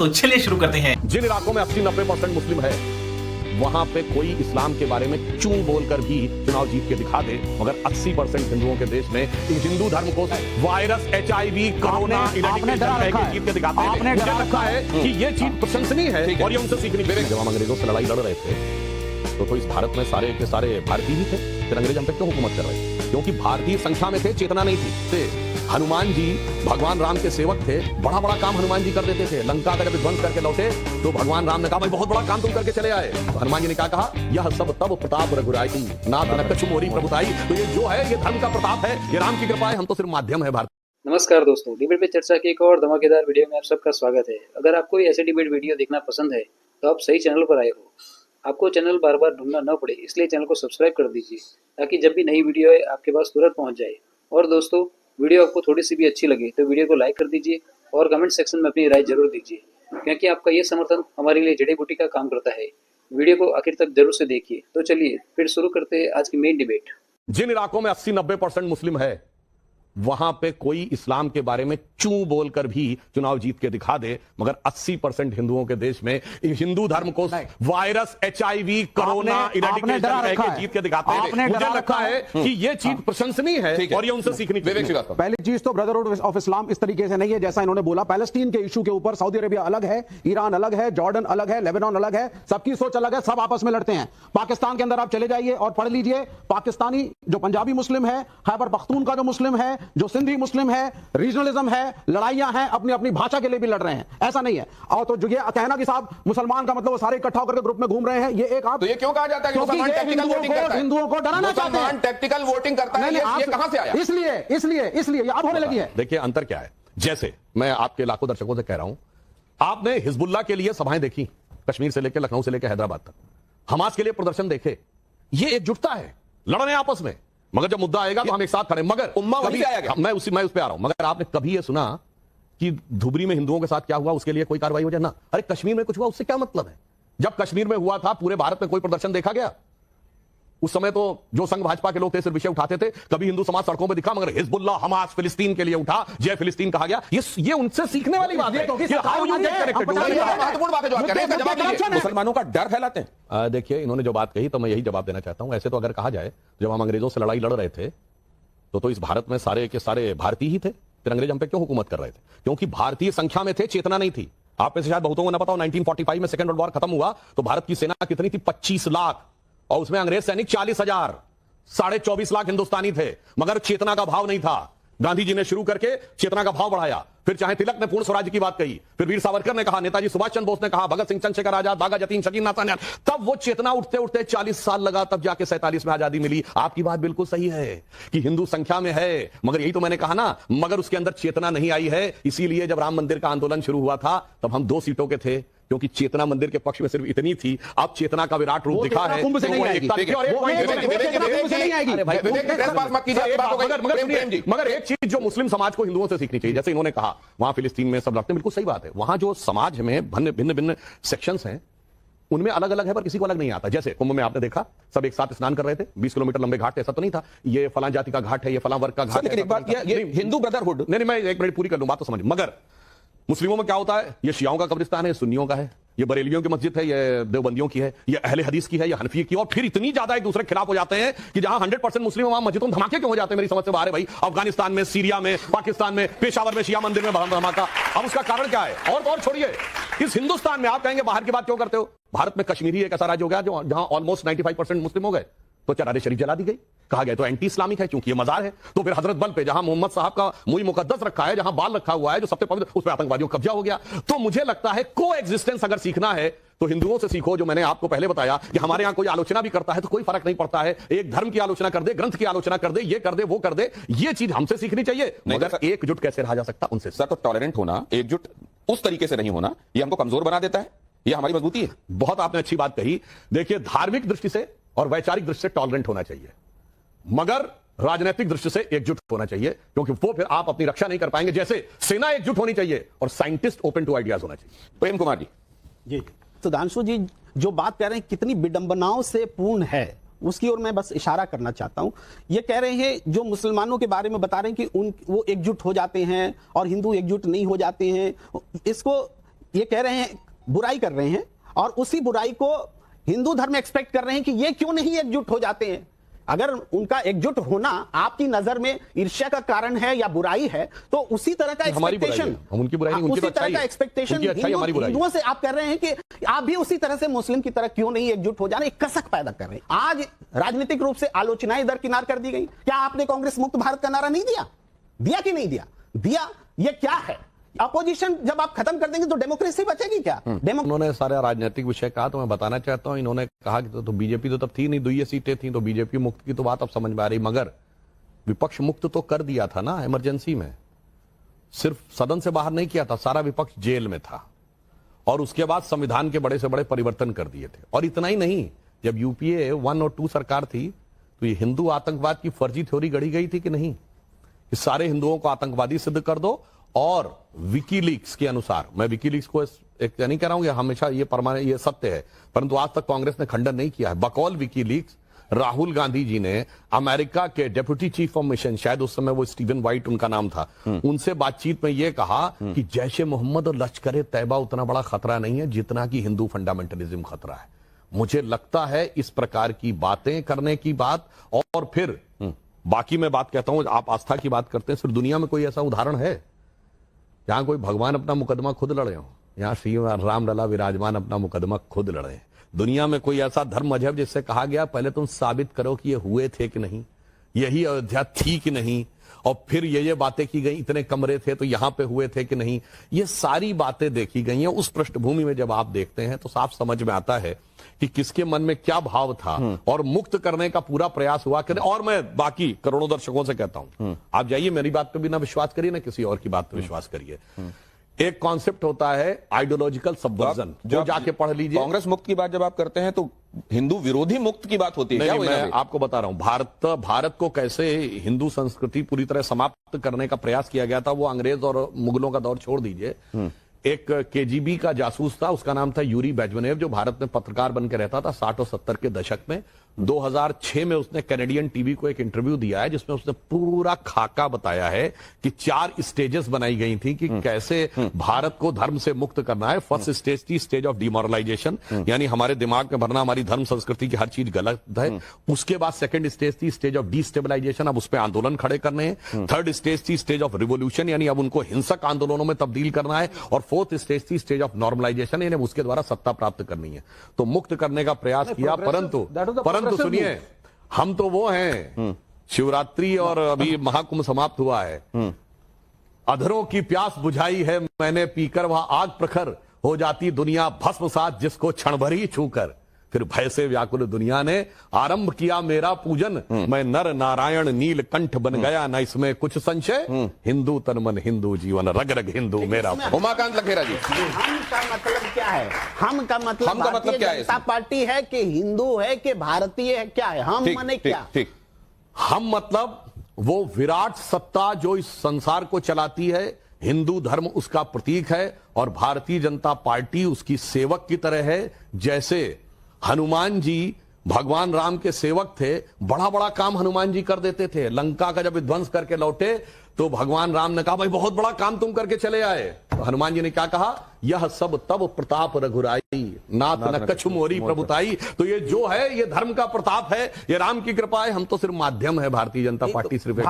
तो चलिए शुरू करते हैं। जिन इलाकों में 80-90% मुस्लिम है वहां पे कोई इस्लाम के बारे में चूं बोलकर भी चुनाव जीत के दिखा दे, मगर 80% हिंदुओं के देश में हिंदू धर्म को वायरस, HIV, कोरोना जीत के दिखाते हैं। मुझे लगता है कि ये चीज प्रशंसनीय है और ये उनसे सीखनी चाहिए। जब हम अंग्रेजों से लड़ाई लड़ रहे थे तो इस भारत में सारे के सारे भारतीय ही थे, फिर अंग्रेज हम पे क्यों हुकूमत कर रहे थे? क्योंकि भारतीय संख्या में थे, चेतना नहीं थी। हनुमान जी भगवान राम के सेवक थे, बड़ा बड़ा काम हनुमान जी कर देते थे। लंका का जब ध्वंस करके लौटे तो भगवान राम ने कहा भाई बहुत बड़ा काम तुम करके चले आए। तो हनुमान जी ने क्या कहा, यह सब तब प्रताप रघुराई नाथ न कछु मोरी प्रभुताई। तो ये जो है ये धर्म का प्रताप है, ये राम की कृपा है, हम तो सिर्फ माध्यम है। भारत नमस्कार दोस्तों, डिबेट पे चर्चा की एक और धमाकेदार वीडियो में आप सबका स्वागत है। अगर आपको ऐसे डिबेट वीडियो देखना पसंद है तो आप सही चैनल पर आए हो। आपको चैनल बार बार ढूंढना न पड़े, इसलिए चैनल को सब्सक्राइब कर दीजिए ताकि जब भी नई वीडियो है आपके पास तुरंत पहुंच जाए। और दोस्तों, वीडियो आपको थोड़ी सी भी अच्छी लगे तो वीडियो को लाइक कर दीजिए और कमेंट सेक्शन में अपनी राय जरूर दीजिए, क्योंकि आपका ये समर्थन हमारे लिए जड़ी बूटी का काम करता है। वीडियो को आखिर तक जरूर से देखिए। तो चलिए फिर शुरू करते हैं आज की मेन डिबेट। जिन इलाकों में 80-90% मुस्लिम है वहां पे कोई इस्लाम के बारे में चूं बोलकर भी चुनाव जीत के दिखा दे, मगर 80% हिंदुओं के देश में हिंदू धर्म को वायरस, HIV, कोरोना जीत के दिखाते हैं। मुझे लगता है कि ये चीज प्रशंसनीय है और ये उनसे सीखनी चाहिए। पहली चीज तो ब्रदरहुड ऑफ इस्लाम इस तरीके से नहीं है जैसा इन्होंने बोला। पैलेस्टीन के इशू के ऊपर सऊदी अरेबिया अलग है, ईरान अलग है, जॉर्डन अलग है, लेबनान अलग है, सबकी सोच अलग है, सब आपस में लड़ते हैं। पाकिस्तान के अंदर आप चले जाइए और पढ़ लीजिए, पाकिस्तानी जो पंजाबी मुस्लिम है, खैबर पख्तून का जो मुस्लिम है, जो सिंधी मुस्लिम है, रीजनलिज्म है, लड़ाइयां हैं, अपनी अपनी भाषा के लिए भी लड़ रहे हैं। ऐसा नहीं है। और तो जो ये कहना कि साहब मुसलमान का मतलब वो सारे इकट्ठा होकर ग्रुप में घूम रहे हैं, ये एक आप तो ये क्यों कहा जाता है कि मुसलमान टैक्टिकल वोटिंग करता है? हिंदुओं को डराना चाहते हैं। टैक्टिकल वोटिंग करता है, ये कहां से आया? इसलिए ये अब होने लगी है। देखिए अंतर क्या है। जैसे मैं आपके लाखों दर्शकों से कह रहा हूं, आपने हिजबुल्लाह के लिए सभाएं देखी, कश्मीर से लेकर लखनऊ से लेकर हैदराबाद तक। हमास के लिए प्रदर्शन देखे, ये एकजुटता है, लड़ रहे हैं आपस में, मगर जब मुद्दा आएगा तो हम एक साथ खड़े। मगर उम्मा वहीं आएगा। मैं उस पे आ रहा हूं। मगर आपने कभी यह सुना कि धुबरी में हिंदुओं के साथ क्या हुआ उसके लिए कोई कार्रवाई हो जाए? ना। अरे कश्मीर में कुछ हुआ उससे क्या मतलब है? जब कश्मीर में हुआ था पूरे भारत में कोई प्रदर्शन देखा गया? उस समय तो जो संघ भाजपा के लोग थे सिर्फ विषय उठाते थे, कभी हिंदू समाज सड़कों पर दिखा, मगर हिजबुल्लाह, हमास, फिलिस्तीन के लिए उठा, जय फिलिस्तीन कहा गया। ये उनसे सीखने वाली बात है। मुसलमानों का डर फैलाते हैं। देखिए इन्होंने जो बात कही तो मैं यही जवाब देना चाहता हूं। ऐसे तो अगर कहा जाए जब हम अंग्रेजों से लड़ाई लड़ रहे थे तो इस भारत में सारे के सारे भारतीय ही थे, फिर अंग्रेज हम पे क्यों हुकूमत कर रहे थे? क्योंकि भारतीय संख्या में थे, चेतना नहीं थी। आप में से शायद बहुतों को ना पता हो, 1945 में सेकेंड वर्ल्ड वॉर खत्म हुआ तो भारत की सेना कितनी थी? 25 लाख, और उसमें अंग्रेज सैनिक 40,000। 24.5 लाख हिंदुस्तानी थे, मगर चेतना का भाव नहीं था। गांधी जी ने शुरू करके चेतना का भाव बढ़ाया। फिर चाहे तिलक ने पूर्ण स्वराज्य की बात कही, फिर वीर सावरकर ने कहा, नेताजी सुभाष चंद्र बोस ने कहा, भगत सिंह, चंद्रशेखर आजाद, बागा जतीन, शकील नाथान्यान, तब वो चेतना उठते उठते 40 साल लगा, तब जाके 47 में आजादी मिली। आपकी बात बिल्कुल सही है कि हिंदू संख्या में है, मगर यही तो मैंने कहा ना, मगर उसके अंदर चेतना नहीं आई है। इसीलिए जब राम मंदिर का आंदोलन शुरू हुआ था तब हम 2 सीटों के थे, क्योंकि चेतना मंदिर के पक्ष में सिर्फ इतनी थी। अब चेतना का विराट रूप दिखा है। मगर एक चीज जो मुस्लिम समाज को हिंदुओं से सीखनी चाहिए, जैसे इन्होंने कहा वहां फिलिस्तीन में सब लगते हैं, बिल्कुल सही बात है। वहां जो समाज में भिन्न भिन्न सेक्शंस हैं उनमें अलग अलग है, पर किसी को अलग नहीं आता। जैसे कुंभ में आपने देखा सब एक साथ स्नान कर रहे थे, 20 किलोमीटर लंबे घाट थे, ऐसा तो नहीं था ये फलां जाति का घाट है, ये फलां वर्ग का घाट है। एक बात ये हिंदू ब्रदरहुड, नहीं मैं एक मिनट पूरी कर लूं, बात तो समझ। मगर मुस्लिमों में क्या होता है? ये शियाओं का कब्रिस्तान है, सुन्नियों का है, ये बरेलियों की मस्जिद है, ये देवबंदियों की है, ये अहले हदीस की है, ये हनफी की, और फिर इतनी ज्यादा एक दूसरे के खिलाफ हो जाते हैं कि जहां 100% मुस्लिम वहां मस्जिदों में धमाके क्यों हो जाते हैं? मेरी समझ से बाहर है भाई। अफगानिस्तान में, सीरिया में, पाकिस्तान में, पेशावर में शिया मंदिर में धमाका। अब उसका कारण क्या है? और छोड़िए, इस हिंदुस्तान में आप कहेंगे बाहर की बात क्यों करते हो? भारत में कश्मीरी एक ऐसा राज्य हो गया जहां ऑलमोस्ट 95% मुस्लिम हो गए, तो चरारे शरीफ जला दी गई, कहा गया तो एंटी इस्लामिक है क्योंकि ये मजार है। तो फिर हजरत बल पे जहां मोहम्मद साहब का मुई मुकद्दस रखा है, जहां बाल रखा हुआ है, जो सबसे पवित्र, उस पर आतंकवादियों का कब्जा हो गया। तो मुझे लगता है को एग्जिस्टेंस अगर सीखना है तो हिंदुओं से सीखो। जो मैंने आपको पहले बताया कि हमारे यहां कोई आलोचना भी करता है तो कोई फर्क नहीं पड़ता है, एक धर्म की आलोचना कर दे, ग्रंथ की आलोचना कर दे, ये कर दे, वो कर दे, ये चीज हमसे सीखनी चाहिए। मगर एकजुट कैसे रहा जा सकता उनसे? सर तो टॉलरेंट होना, एकजुट उस तरीके से नहीं होना, ये हमको कमजोर बना देता है, ये हमारी मजबूती है। बहुत आपने अच्छी बात कही। देखिए धार्मिक दृष्टि से और वैचारिक दृष्टि से टॉलरेंट होना चाहिए, मगर राजनीतिक दृष्टि से एकजुट होना चाहिए, क्योंकि वो फिर आप अपनी रक्षा नहीं कर पाएंगे। जैसे सेना एकजुट होनी चाहिए और साइंटिस्ट ओपन टू आइडियाज होना चाहिए। प्रेम कुमार जी। जी सुधांशु जी जो बात कह रहे हैं कितनी विडंबनाओं से पूर्ण है, उसकी ओर मैं बस इशारा करना चाहता हूं। ये कह रहे हैं जो मुसलमानों के बारे में बता रहे हैं कि वो एकजुट हो जाते हैं और हिंदू एकजुट नहीं हो जाते हैं। इसको ये कह रहे हैं, बुराई कर रहे हैं, और उसी बुराई को हिंदू धर्म एक्सपेक्ट कर रहे हैं कि ये क्यों नहीं एकजुट हो जाते हैं। अगर उनका एकजुट होना आपकी नजर में ईर्ष्या का कारण है या बुराई है, तो उसी तरह का एक्सपेक्टेशन, हम उनकी बुराई नहीं, उनकी उसी तो तरह अच्छाई का है। एक्सपेक्टेशन उनकी अच्छाई हमारी बुराई है। हिंदुओं से आप कर रहे हैं कि आप भी उसी तरह से मुस्लिम की तरह क्यों नहीं एकजुट हो जाना, एक कसक पैदा कर रहे हैं। आज राजनीतिक रूप से आलोचनाएं दरकिनार कर दी गई। क्या आपने कांग्रेस मुक्त भारत का नारा नहीं दिया? दिया कि नहीं दिया? दिया। ये क्या है? अपोजिशन जब आप खत्म कर देंगे तो डेमोक्रेसी बचेगी क्या? उन्होंने सारे राजनीतिक विषय कहा, तो मैं बताना चाहता हूं, इन्होंने कहा कि तो बीजेपी तो तब थी नहीं, 2 सीटें थी, तो बीजेपी मुक्त की तो बात अब समझ में आ रही, मगर विपक्ष मुक्त तो कर दिया था ना इमरजेंसी में, सिर्फ सदन से बाहर नहीं किया था, सारा विपक्ष जेल में था, और उसके बाद संविधान के बड़े से बड़े परिवर्तन कर दिए थे। और इतना ही नहीं, जब यूपीए 1 और 2 सरकार थी तो ये हिंदू आतंकवाद की फर्जी थ्योरी गढ़ी गई थी कि नहीं, कि सारे हिंदुओं को आतंकवादी सिद्ध कर दो। और विकीलीक्स के अनुसार, मैं विकीलीक्स को एक नहीं कह रहा हूं, हमेशा ये सत्य है, परंतु आज तक कांग्रेस ने खंडन नहीं किया है। बकौल विकीलीक्स राहुल गांधी जी ने अमेरिका के डेप्यूटी चीफ ऑफ मिशन, शायद उस समय वो स्टीवन वाइट उनका नाम था, उनसे बातचीत में यह कहा कि जैश ए मोहम्मद और लश्कर तैयबा उतना बड़ा खतरा नहीं है जितना कि हिंदू फंडामेंटलिज्म खतरा है। मुझे लगता है इस प्रकार की बातें करने की बात, और फिर बाकी मैं बात कहता हूं, आप आस्था की बात करते हैं, सिर्फ दुनिया में कोई ऐसा उदाहरण है जहां कोई भगवान अपना मुकदमा खुद लड़े हो? यहां श्री राम लला विराजमान अपना मुकदमा खुद लड़े। दुनिया में कोई ऐसा धर्म मजहब जिससे कहा गया पहले तुम साबित करो कि ये हुए थे कि नहीं, यही अयोध्या थी कि नहीं, और फिर ये बातें की गई, इतने कमरे थे तो यहां पे हुए थे कि नहीं, ये सारी बातें देखी गई हैं। उस पृष्ठभूमि में जब आप देखते हैं तो साफ समझ में आता है कि किसके मन में क्या भाव था, और मुक्त करने का पूरा प्रयास हुआ कि। और मैं बाकी करोड़ों दर्शकों से कहता हूं, आप जाइए, मेरी बात पे भी ना विश्वास करिए, ना किसी और की बात पे विश्वास करिए। एक कॉन्सेप्ट होता है आइडियोलॉजिकल सबवर्जन, जो जाके पढ़ लीजिए। कांग्रेस मुक्त की बात जब आप करते हैं तो हिंदू विरोधी मुक्त की बात होती है क्या? नहीं, मैं आपको बता रहा हूं, भारत को कैसे हिंदू संस्कृति पूरी तरह समाप्त करने का प्रयास किया गया था, वो अंग्रेज और मुगलों का दौर छोड़ दीजिए। एक केजीबी का जासूस था, उसका नाम था यूरी बेजवनेव, जो भारत में पत्रकार बनकर रहता था 60 और 70 के दशक में। 2006 में उसने कैनेडियन टीवी को एक इंटरव्यू दिया है जिसमें उसने पूरा खाका बताया है कि 4 स्टेजेस बनाई गई थी कि कैसे भारत को धर्म से मुक्त करना है। फर्स्ट स्टेज थी स्टेज ऑफ डिमोरलाइजेशन, यानी हमारे दिमाग में भरना हमारी धर्म संस्कृति की हर चीज गलत है। उसके बाद सेकंड स्टेज थी स्टेज ऑफ डिस्टेबलाइजेशन, अब उस पर आंदोलन खड़े करने हैं। थर्ड स्टेज थी स्टेज ऑफ रिवोल्यूशन, यानी अब उनको हिंसक आंदोलनों में तब्दील करना है। और फोर्थ स्टेज थी स्टेज ऑफ नॉर्मलाइजेशन, यानी उसके द्वारा सत्ता प्राप्त करनी है। तो मुक्त करने का प्रयास किया, परंतु सुनिए, हम तो वो हैं, शिवरात्रि और अभी महाकुंभ समाप्त हुआ है, अधरों की प्यास बुझाई है मैंने पीकर, वह आग प्रखर हो जाती दुनिया भस्मसात जिसको क्षण भर ही छूकर। फिर भय से व्याकुल दुनिया ने आरंभ किया मेरा पूजन, मैं नर नारायण नीलकंठ बन गया, न इसमें कुछ संशय, हिंदू तन मन हिंदू जीवन, रग रग हिंदू मेरा। उमाकांत लखेरा जी, हम का मतलब क्या है? हम का मतलब भारतीय जनता पार्टी है कि हिंदू है कि भारतीय है, क्या है? हम माने क्या? ठीक, हम मतलब वो विराट सत्ता जो इस संसार को चलाती है, हिंदू धर्म उसका प्रतीक है, और भारतीय जनता पार्टी उसकी सेवक की तरह है। जैसे हनुमान जी भगवान राम के सेवक थे, बड़ा बड़ा काम हनुमान जी कर देते थे। लंका का जब विध्वंस करके लौटे तो भगवान राम ने कहा भाई बहुत बड़ा काम तुम करके चले आए, तो हनुमान जी ने क्या कहा, यह सब तब प्रताप रघुराई, नाथ न कछु मोरी प्रभुताई। तो ये जो है ये धर्म का प्रताप है, ये राम की कृपा है, हम तो सिर्फ माध्यम है, भारतीय जनता पार्टी सिर्फ एक